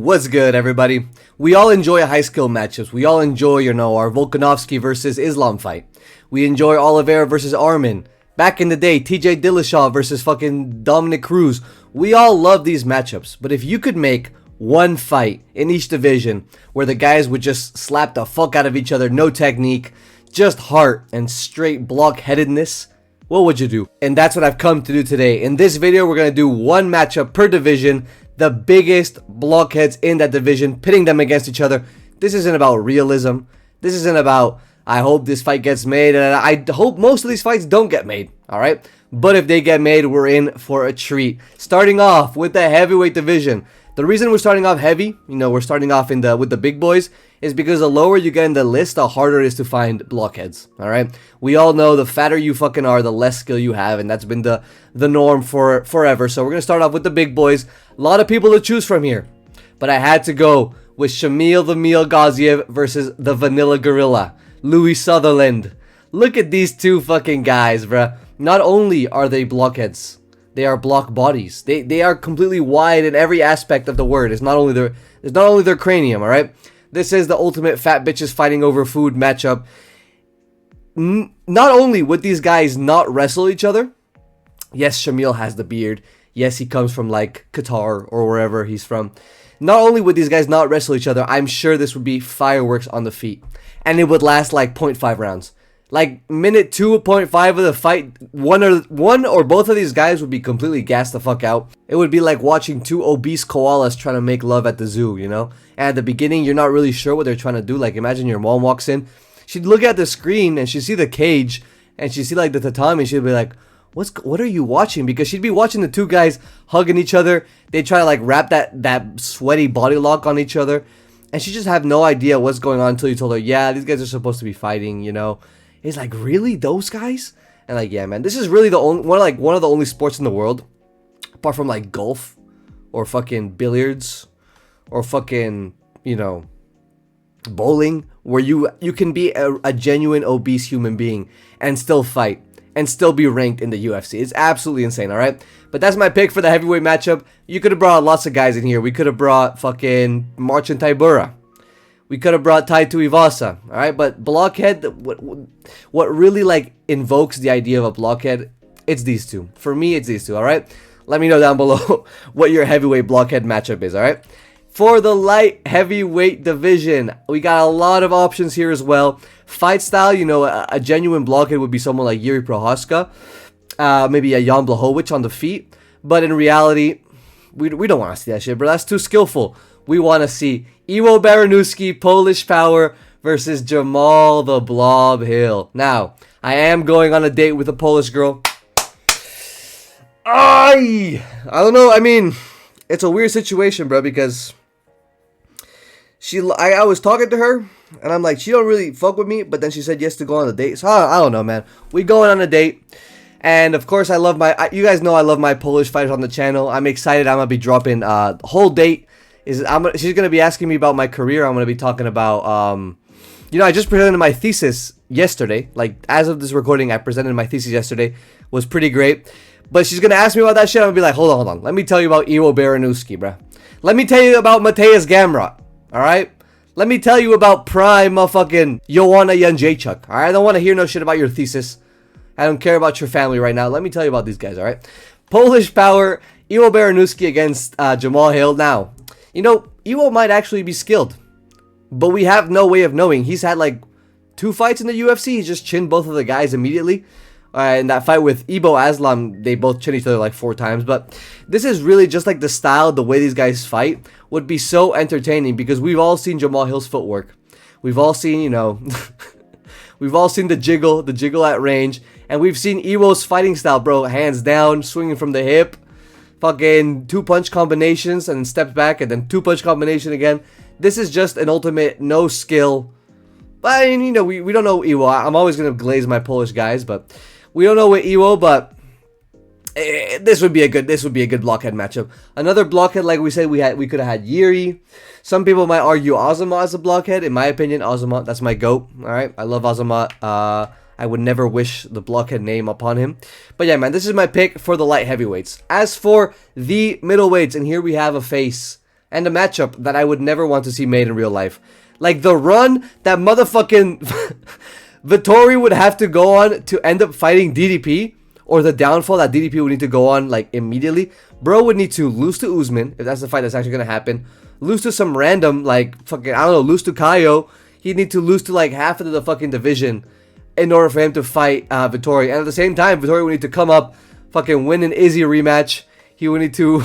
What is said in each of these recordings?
What's good, everybody? We all enjoy high skill matchups. We all enjoy, our Volkanovski versus Islam fight. We enjoy Oliveira versus Armin. Back in the day, TJ Dillashaw versus fucking Dominic Cruz. We all love these matchups. But if you could make one fight in each division where the guys would just slap the fuck out of each other, no technique, just heart and straight blockheadedness, what would you do? And that's what I've come to do today. In this video, we're going to do one matchup per division, the biggest blockheads in that division, pitting them against each other. This isn't about realism. This isn't about, I hope this fight gets made, and I hope most of these fights don't get made, alright? But if they get made, we're in for a treat. Starting off with the heavyweight division. The reason we're starting off heavy, we're starting off with the big boys, is because the lower you get in the list, the harder it is to find blockheads, alright? We all know the fatter you fucking are, the less skill you have, and that's been the norm for forever. So we're going to start off with the big boys. A lot of people to choose from here, but I had to go with Shamil the Meal Gaziev versus the Vanilla Gorilla, Louis Sutherland. Look at these two fucking guys, bruh. Not only are they blockheads, they are block bodies. They are completely wide in every aspect of the word. It's not only their cranium, all right? This is the ultimate fat bitches fighting over food matchup. Not only would these guys not wrestle each other. Yes, Shamil has the beard. Yes, he comes from like Qatar or wherever he's from. Not only would these guys not wrestle each other, I'm sure this would be fireworks on the feet. And it would last like 0.5 rounds. Like minute 2.5 of the fight, one or both of these guys would be completely gassed the fuck out. It would be like watching two obese koalas trying to make love at the zoo, And at the beginning, you're not really sure what they're trying to do. Like imagine your mom walks in, she'd look at the screen and she'd see the cage and she'd see like the tatami and she'd be like, what are you watching? Because she'd be watching the two guys hugging each other. They try to like wrap that sweaty body lock on each other. And she just have no idea what's going on until you told her, yeah, these guys are supposed to be fighting, It's like, really? Those guys? And like, yeah, man, this is really one of the only sports in the world, apart from like golf or fucking billiards or fucking, bowling, where you can be a genuine obese human being and still fight and still be ranked in the UFC. It's absolutely insane, all right? But that's my pick for the heavyweight matchup. You could have brought lots of guys in here. We could have brought fucking Marcin Tybura. We could have brought Tai Tuivasa, all right? But blockhead, what really like invokes the idea of a blockhead, it's these two. For me, it's these two, all right? Let me know down below what your heavyweight blockhead matchup is, all right? For the light heavyweight division, we got a lot of options here as well. Fight style, a genuine blockhead would be someone like Yuri Prohaska, maybe a Jan Blachowicz on the feet. But in reality, we don't want to see that shit, bro. That's too skillful. We want to see Iwo Baranowski, Polish Power versus Jamal the Blob Hill. Now, I am going on a date with a Polish girl. I don't know. I mean, it's a weird situation, bro, because I was talking to her, and I'm like, she don't really fuck with me, but then she said yes to go on a date. So I don't know, man. We going on a date, and of course, you guys know I love my Polish fighters on the channel. I'm excited. I'm gonna be dropping the whole date. She's gonna be asking me about my career. I'm gonna be talking about, I just presented my thesis yesterday. Like as of this recording, I presented my thesis yesterday. Was pretty great. But she's gonna ask me about that shit. I'm gonna be like, hold on. Let me tell you about Iwo Baranowski, bro. Let me tell you about Mateusz Gamrot. All right. Let me tell you about prime motherfucking Joanna Jędrzejczyk. All right. I don't want to hear no shit about your thesis. I don't care about your family right now. Let me tell you about these guys. All right. Polish Power, Iwo Baranowski against Jamal Hill. Now, Iwo might actually be skilled, but we have no way of knowing. He's had like 2 fights in the UFC. He just chinned both of the guys immediately. In that fight with Ibo Aslam, they both chin each other like 4 times. But this is really just like the style, the way these guys fight would be so entertaining because we've all seen Jamal Hill's footwork. We've all seen, we've all seen the jiggle at range. And we've seen Iwo's fighting style, bro. Hands down, swinging from the hip. Fucking 2-punch combinations and then steps back and then 2-punch combination again. This is just an ultimate no skill. But I mean, we don't know Iwo. I'm always going to glaze my Polish guys, but we don't know with Iwo, but this would be a good blockhead matchup. Another blockhead, like we said, we could have had Yuri. Some people might argue Azama as a blockhead. In my opinion, Azama, that's my GOAT. All right, I love Azama. I would never wish the blockhead name upon him. But yeah, man, this is my pick for the light heavyweights. As for the middleweights, and here we have a face and a matchup that I would never want to see made in real life. Like the run that motherfucking Vettori would have to go on to end up fighting DDP, or the downfall that DDP would need to go on like immediately. Bro would need to lose to Usman, if that's the fight that's actually gonna happen. Lose to some random, like, fucking, I don't know, lose to Kaio. He'd need to lose to like half of the fucking division in order for him to fight Vettori. And at the same time, Vettori would need to come up, fucking win an Izzy rematch. He would need to,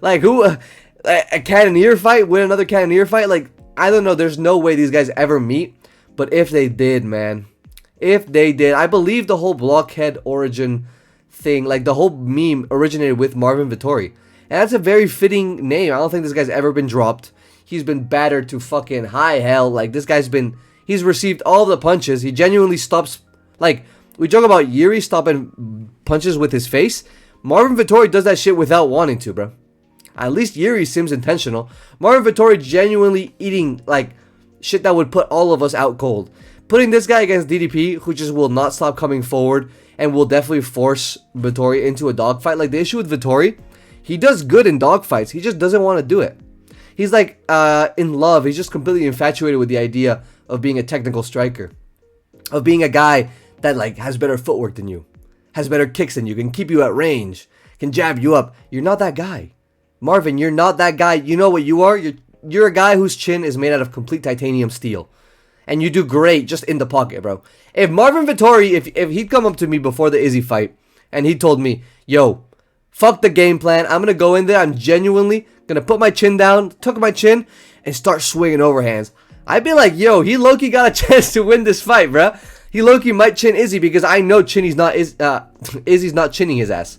like, a Cannoneer fight, win another Cannoneer fight. Like, I don't know. There's no way these guys ever meet. But if they did, man, if they did, I believe the whole Blockhead origin thing, like the whole meme originated with Marvin Vettori. And that's a very fitting name. I don't think this guy's ever been dropped. He's been battered to fucking high hell. Like, this guy's been, he's received all the punches. He genuinely stops, like, we joke about Yuri stopping punches with his face. Marvin Vettori does that shit without wanting to, bro. At least Yuri seems intentional. Marvin Vettori genuinely eating, like, shit that would put all of us out cold. Putting this guy against DDP, who just will not stop coming forward and will definitely force Vettori into a dogfight. Like, the issue with Vettori, he does good in dogfights. He just doesn't want to do it. He's like, in love. He's just completely infatuated with the idea of being a technical striker. Of being a guy that, like, has better footwork than you. Has better kicks than you. Can keep you at range. Can jab you up. You're not that guy. Marvin, you're not that guy. You know what you are? You're a guy whose chin is made out of complete titanium steel. And you do great just in the pocket, bro. If Marvin Vettori, if he'd come up to me before the Izzy fight, and he told me, yo, fuck the game plan. I'm going to go in there. I'm genuinely going to put my chin down, tuck my chin, and start swinging overhands. I'd be like, yo, he low-key got a chance to win this fight, bro. He low-key might chin Izzy because I know Izzy's not chinning his ass.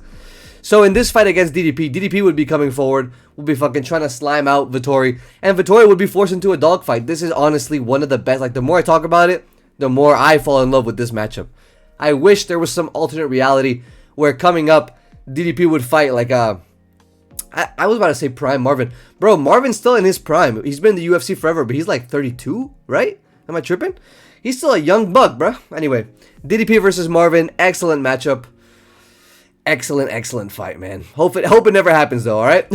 So in this fight against DDP would be coming forward, would be fucking trying to slime out Vettori, and Vettori would be forced into a dogfight. This is honestly one of the best. Like, the more I talk about it, the more I fall in love with this matchup. I wish there was some alternate reality where coming up, DDP would fight like I was about to say prime Marvin. Bro, Marvin's still in his prime. He's been in the UFC forever, but he's like 32, right? Am I tripping? He's still a young buck, bro. Anyway, DDP versus Marvin, excellent matchup. Excellent fight, man. Hope it never happens though, alright?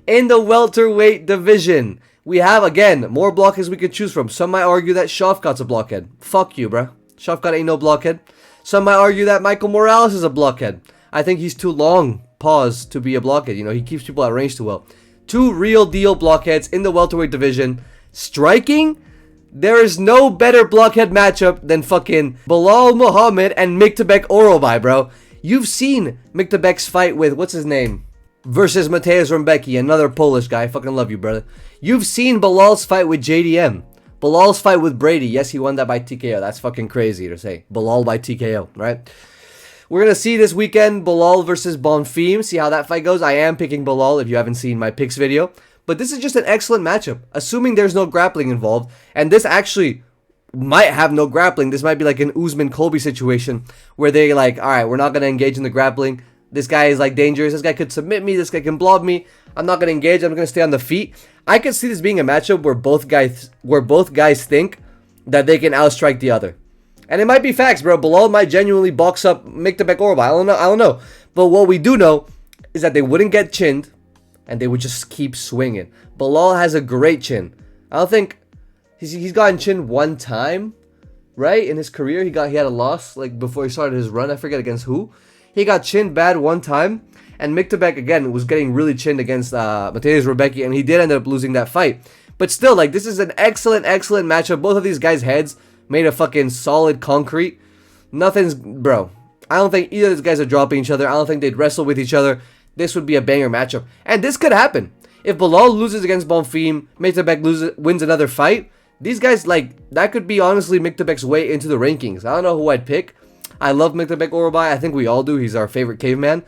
In the welterweight division, we have, again, more blockheads we could choose from. Some might argue that Shavkat's a blockhead. Fuck you, bro. Shavkat ain't no blockhead. Some might argue that Michael Morales is a blockhead. I think he's too long, pause, to be a blockhead. You know, he keeps people at range too well. Two real deal blockheads in the welterweight division. Striking? There is no better blockhead matchup than fucking Belal Muhammad and Miktabek Orobai, bro. You've seen Miktabek's fight with, what's his name? Versus Mateusz Rembecki, another Polish guy. I fucking love you, brother. You've seen Belal's fight with JDM. Belal's fight with Brady. Yes, he won that by TKO. That's fucking crazy to say. Belal by TKO, right? We're going to see this weekend Belal versus Bonfim. See how that fight goes. I am picking Belal if you haven't seen my picks video. But this is just an excellent matchup. Assuming there's no grappling involved. And this actually might have no grappling. This might be like an Usman-Colby situation where they like, all right, we're not going to engage in the grappling. This guy is like dangerous. This guy could submit me. This guy can blob me. I'm not going to engage. I'm going to stay on the feet. I could see this being a matchup where both guys think that they can outstrike the other. And it might be facts, bro. Belal might genuinely box up Miktabek Orobai. I don't know. But what we do know is that they wouldn't get chinned and they would just keep swinging. Belal has a great chin. I don't think he's gotten chinned one time, right? In his career, he had a loss like before he started his run. I forget against who. He got chinned bad one time, and Miktabek again was getting really chinned against Mateusz Rembecki, and he did end up losing that fight. But still, like, this is an excellent matchup. Both of these guys' heads made of fucking solid concrete. Nothing's, bro. I don't think either of these guys are dropping each other. I don't think they'd wrestle with each other. This would be a banger matchup, and this could happen if Belal loses against Bonfim, Miktabek wins another fight. These guys, like, that could be honestly Miktabek's way into the rankings. I don't know who I'd pick. I love Miktabek Orobai. I think we all do. He's our favorite caveman.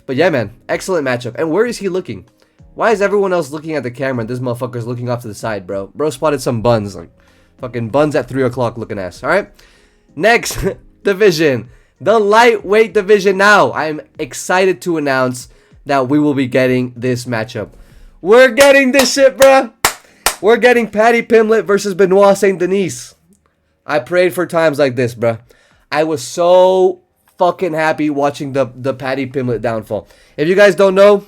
But yeah, man, excellent matchup. And where is he looking? Why is everyone else looking at the camera and this motherfucker's looking off to the side, bro? Bro spotted some buns, like fucking buns at 3 o'clock looking ass. All right. Next division, the lightweight division. Now, I'm excited to announce that we will be getting this matchup. We're getting this shit, bro. We're getting Paddy Pimblett versus Benoit Saint Denis. I prayed for times like this, bro. I was so fucking happy watching the Paddy Pimblett downfall. If you guys don't know,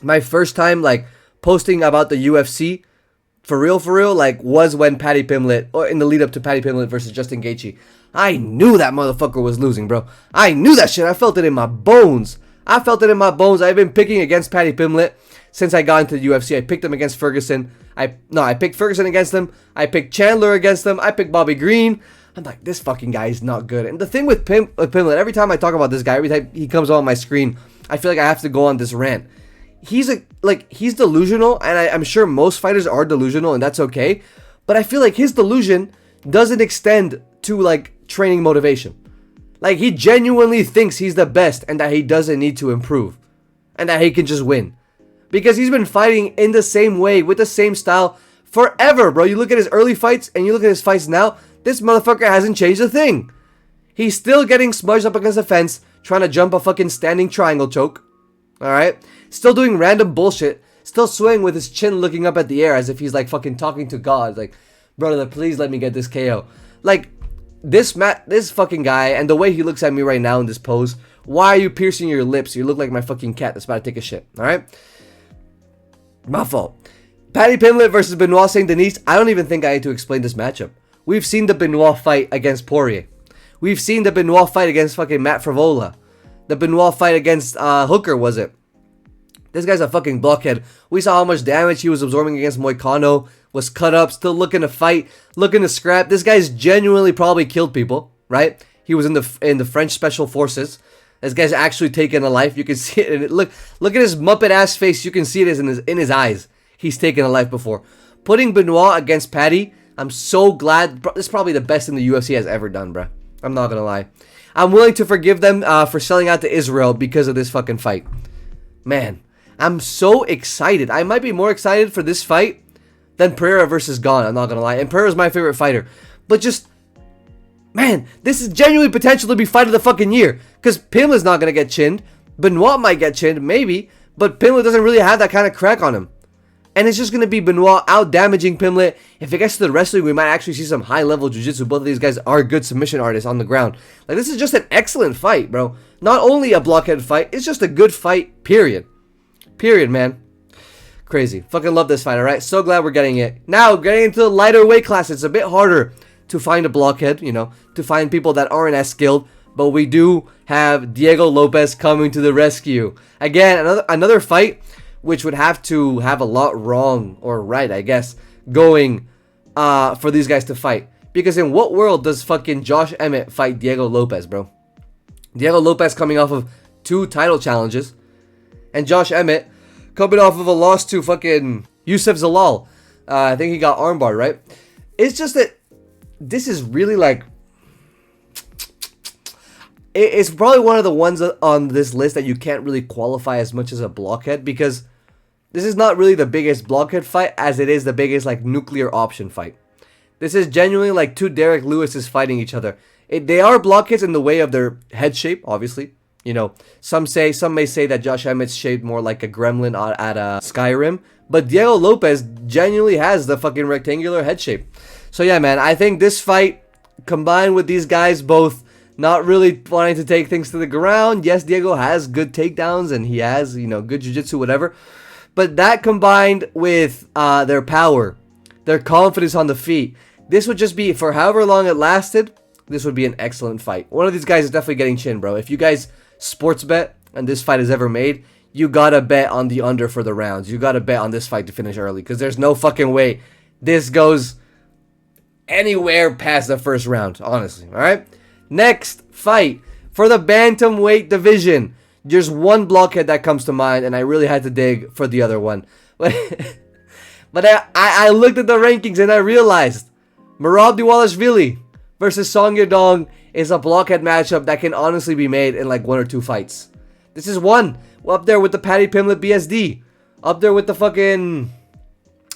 my first time like posting about the UFC, for real, like, was when Paddy Pimblett, or in the lead up to Paddy Pimblett versus Justin Gaethje. I knew that motherfucker was losing, bro. I knew that shit. I felt it in my bones. I've been picking against Paddy Pimblett since I got into the UFC. I picked him against Ferguson. I picked Ferguson against him. I picked Chandler against him. I picked Bobby Green. I'm like, this fucking guy is not good. And the thing with Pimblett, every time I talk about this guy, every time he comes on my screen, I feel like I have to go on this rant. He's delusional, and I'm sure most fighters are delusional, and that's okay. But I feel like his delusion doesn't extend to, like, training motivation. Like, he genuinely thinks he's the best and that he doesn't need to improve and that he can just win, because he's been fighting in the same way with the same style forever, bro. You look at his early fights and you look at his fights now, this motherfucker hasn't changed a thing. He's still getting smudged up against the fence, trying to jump a fucking standing triangle choke. Alright? Still doing random bullshit. Still swaying with his chin looking up at the air as if he's like fucking talking to God. Like, brother, please let me get this KO. Like, this fucking guy, and the way he looks at me right now in this pose, why are you piercing your lips? You look like my fucking cat that's about to take a shit. Alright? My fault. Paddy Pimblett versus Benoit Saint Denis. I don't even think I need to explain this matchup. We've seen the Benoit fight against Poirier. We've seen the Benoit fight against fucking Matt Frivola. The Benoit fight against Hooker, was it? This guy's a fucking blockhead. We saw how much damage he was absorbing against Moicano. Was cut up, still looking to fight, looking to scrap. This guy's genuinely probably killed people, right? He was in the French Special Forces. This guy's actually taken a life. You can see it. And look at his Muppet ass face. You can see it in his eyes. He's taken a life before. Putting Benoit against Paddy, I'm so glad. This is probably the best thing the UFC has ever done, bruh. I'm not gonna lie. I'm willing to forgive them for selling out to Israel because of this fucking fight. Man, I'm so excited. I might be more excited for this fight than Pereira versus Gane, I'm not gonna lie. And Pereira's my favorite fighter. But just, man, this is genuinely potential to be fight of the fucking year. Because Pimlett's not gonna get chinned. Benoit might get chinned, maybe. But Pimblett doesn't really have that kind of crack on him. And it's just going to be Benoit out-damaging Pimblett. If it gets to the wrestling, we might actually see some high-level jiu-jitsu. Both of these guys are good submission artists on the ground. Like, this is just an excellent fight, bro. Not only a blockhead fight, it's just a good fight, period. Period, man. Crazy. Fucking love this fight, alright? So glad we're getting it. Now, getting into the lighter weight class, it's a bit harder to find a blockhead, you know, to find people that aren't as skilled. But we do have Diego Lopez coming to the rescue. Again, another fight which would have to have a lot wrong, or right, I guess, going for these guys to fight. Because in what world does fucking Josh Emmett fight Diego Lopez, bro? Diego Lopez coming off of 2 title challenges. And Josh Emmett coming off of a loss to fucking Youssef Zalal. I think he got armbarred, right? It's just that this is really like... It's probably one of the ones on this list that you can't really qualify as much as a blockhead, because this is not really the biggest blockhead fight as it is the biggest like nuclear option fight. This is genuinely like 2 Derek Lewises fighting each other. They are blockheads in the way of their head shape, obviously. You know, some may say that Josh Emmett's shaped more like a gremlin at a Skyrim, but Diego Lopez genuinely has the fucking rectangular head shape. So yeah, man, I think this fight combined with these guys both not really wanting to take things to the ground. Yes, Diego has good takedowns and he has, you know, good jiu-jitsu, whatever. But that combined with their power, their confidence on the feet, this would just be, for however long it lasted, this would be an excellent fight. One of these guys is definitely getting chin, bro. If you guys sports bet and this fight is ever made, you gotta bet on the under for the rounds. You gotta bet on this fight to finish early, because there's no fucking way this goes anywhere past the first round, honestly. All right? Next fight for the Bantamweight division. There's one blockhead that comes to mind, and I really had to dig for the other one. But I looked at the rankings and I realized Merab Dvalishvili versus Song Yadong is a blockhead matchup that can honestly be made in like 1 or 2 fights. This is one. Up there with the Paddy Pimblett BSD. Up there with the fucking...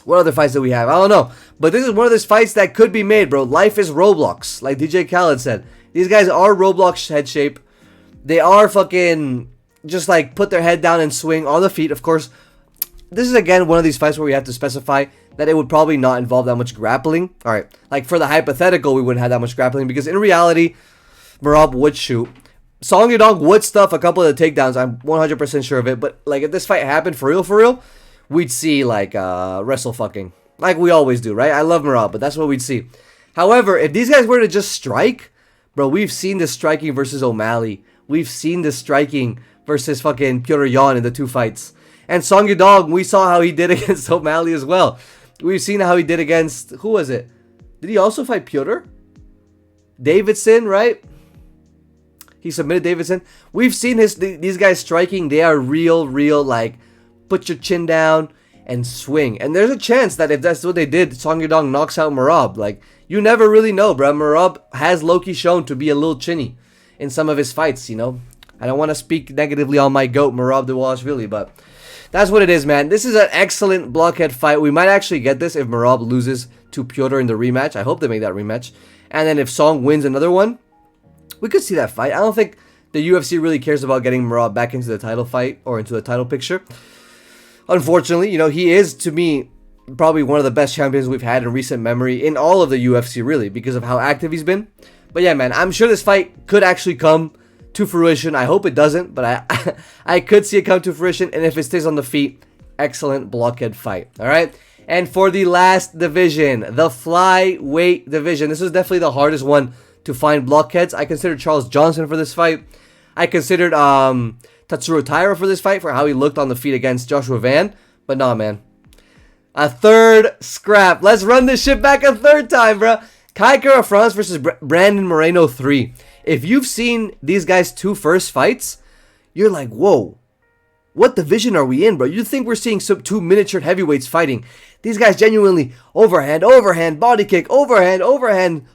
What other fights do we have? I don't know. But this is one of those fights that could be made, bro. Life is Roblox, like DJ Khaled said. These guys are Roblox head shape. They are fucking... just like put their head down and swing on the feet. Of course, this is again one of these fights where we have to specify that it would probably not involve that much grappling. Alright, like for the hypothetical, we wouldn't have that much grappling, because in reality, Merab would shoot. Song Yadong would stuff a couple of the takedowns. I'm 100% sure of it. But like if this fight happened for real, we'd see like wrestle fucking. Like we always do, right? I love Merab, but that's what we'd see. However, if these guys were to just strike, bro, we've seen this striking versus O'Malley. We've seen this striking versus fucking Petr Yan in the 2 fights. And Song Yudong, we saw how he did against O'Malley as well. We've seen how he did against, who was it? Did he also fight Petr? Davidson, right? He submitted Davidson. We've seen these guys striking. They are real, like, put your chin down and swing. And there's a chance that if that's what they did, Song Yudong knocks out Merab. Like, you never really know, bro. Merab has low-key shown to be a little chinny in some of his fights, you know. I don't want to speak negatively on my GOAT, Merab Dvalishvili, but that's what it is, man. This is an excellent blockhead fight. We might actually get this if Merab loses to Petr in the rematch. I hope they make that rematch. And then if Song wins another one, we could see that fight. I don't think the UFC really cares about getting Merab back into the title fight or into the title picture. Unfortunately, you know, he is, to me, probably one of the best champions we've had in recent memory in all of the UFC, really, because of how active he's been. But yeah, man, I'm sure this fight could actually come to fruition. I hope it doesn't, but I could see it come to fruition. And if it stays on the feet, excellent blockhead fight. All right. And for the last division, the flyweight division, this was definitely the hardest one to find blockheads. I considered Charles Johnson for this fight. I considered Tatsuro Taira for this fight for how he looked on the feet against Joshua Van. But nah, man. A third scrap. Let's run this shit back a third time, bro. Kai Kara France versus Brandon Moreno 3. If you've seen these guys' 2 first fights, you're like, whoa, what division are we in, bro? You think we're seeing some 2 miniature heavyweights fighting. These guys genuinely overhand, body kick, overhand,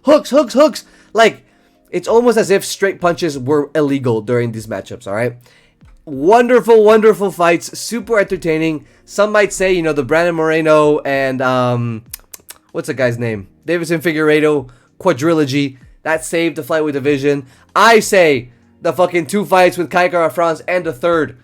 hooks. Like, it's almost as if straight punches were illegal during these matchups, all right? Wonderful fights, super entertaining. Some might say, you know, the Brandon Moreno and, what's the guy's name? Davison Figueiredo quadrilogy. That saved the flyweight division. I say the fucking 2 fights with Kai Kara France and the third.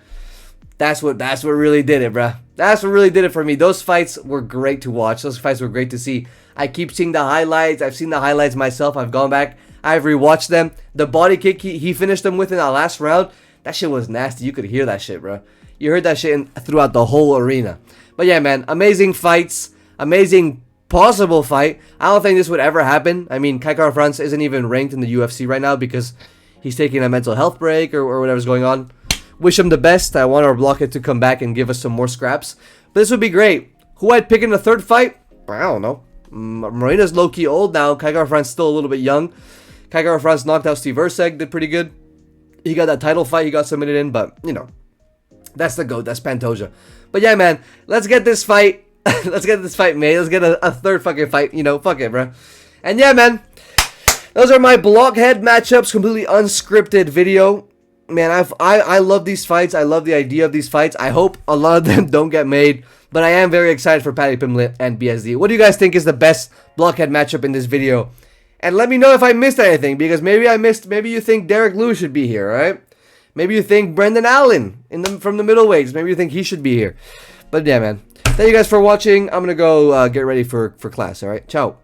That's what really did it, bruh. That's what really did it for me. Those fights were great to watch. Those fights were great to see. I keep seeing the highlights. I've seen the highlights myself. I've gone back. I've rewatched them. The body kick he finished them with in that last round. That shit was nasty. You could hear that shit, bro. You heard that shit throughout the whole arena. But yeah, man. Amazing fights. Amazing possible fight. I don't think this would ever happen. I mean, Kai Kara France isn't even ranked in the UFC right now because he's taking a mental health break or whatever's going on. Wish him the best. I want our blockhead to come back and give us some more scraps. But this would be great. Who I'd pick in the third fight? I don't know. Moreno's low-key old now. Kai Kara France still a little bit young. Kai Kara France knocked out Steve Erceg. Did pretty good. He got that title fight. He got submitted in. But, you know, that's the GOAT. That's Pantoja. But yeah, man. Let's get this fight. Let's get this fight made. Let's get a third fucking fight. You know, fuck it, bro. And yeah, man. Those are my blockhead matchups. Completely unscripted video. Man, I love these fights. I love the idea of these fights. I hope a lot of them don't get made. But I am very excited for Paddy Pimblett and BSD. What do you guys think is the best blockhead matchup in this video? And let me know if I missed anything. Because maybe I missed. Maybe you think Derek Lewis should be here, right? Maybe you think Brendan Allen from the middleweights. Maybe you think he should be here. But yeah, man. Thank you guys for watching. I'm going to go get ready for class, alright? Ciao.